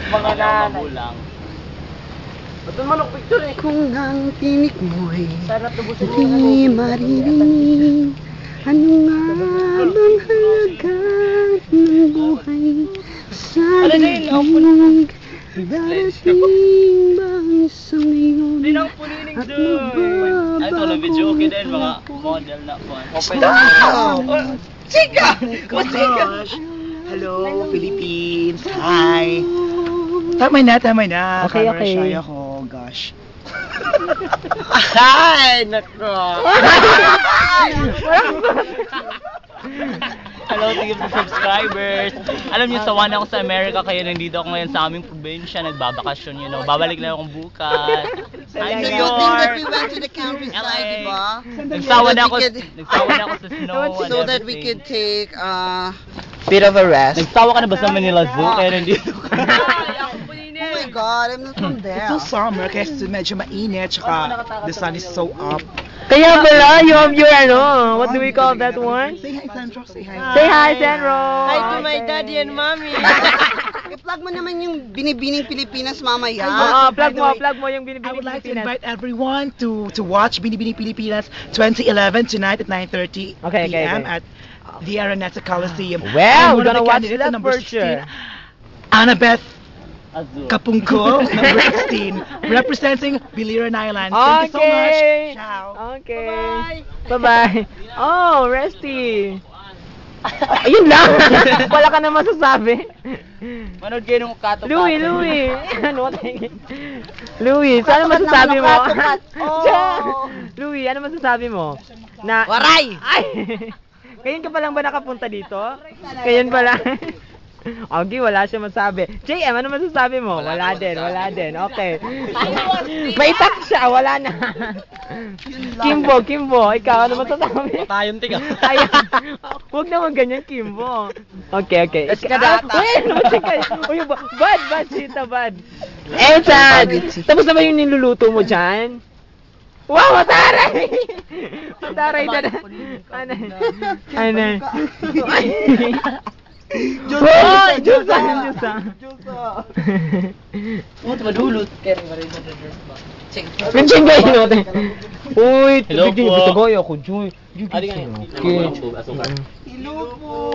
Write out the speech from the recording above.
Mga magulang. Ba't manok picture eh? Kung ang tinig mo'y Sarap tubusin mo di maririnig, ano nga bang halaga ng buhay sa daigdig? Darating ba ang isang ngayon at magbabalik? Ay, ito na video. Okay din, mga model na po. Chika! Oh gosh! Hello, Philippines! Hi! Tama na. Okay, Camera okay. shy ako. Gosh. Ay, nako. Hello to yung subscribers. Alam niyo, sawa na ako sa Amerika, kaya nandito ako ngayon sa aming probinsya, nagbabakasyon, you know. Babalik na akong bukas. Hi, New So you think that we York! went to the countryside, LA. diba? Nagsawa na ako sa snow and So that we everything. could take Bit of a rest. Nagsawa ka na ba sa Manila Zoo? Kaya nandito ka. oh my god, I'm not from there. It's still summer kasi medyo mainit, tsaka the sun is so up. Kaya pala, you have your ano, what do we call that one? Say hi, Sandro. Say hi. Say hi, Senro! Hi to my daddy and mommy. I-plug mo naman yung Binibining Pilipinas mamaya. Oo, By the way, plug mo yung I Binibining would like to Pilipinas. invite everyone to watch Binibini Pilipinas 2011 tonight at 9:30 Okay, p.m. okay. at the Araneta Coliseum. Well, I'm one we're of the gonna watch candidates, that number for 16, sure. Annabeth Azul. Kapungko, number 16, representing Biliran Island. Thank you so much. Ciao. Okay. Bye-bye. Oh, Resty. Ayun lang. Wala ka na masasabi. Manood kayo nung kato. Louie. Ano? Louie, ano masasabi mo? Louie, ano masasabi mo? Waray! Ay! Ngayon ka pa lang ba nakapunta dito? Ngayon pa lang. Okay, wala siya masabi. JM, ano masasabi mo? Wala din. Okay. May itak siya, wala na. Kimbo, ikaw, ano masasabi? Patayong tiga. Ay, huwag naman ganyan, Kimbo. Okay. Eskadata. Uy, uy, bad, Chita, bad. Eh, Chan, tapos na ba yung niluluto mo dyan? Wow, mataray! Mataray na. Ano? Diyosa. Puto, madulot. Kaya rin mo dress ba? Pinching kayo natin. Uy, Hello tubig din. po. Gusto ko, ako, Joy. Adi nga yun. Okay. Asukar. Hello po.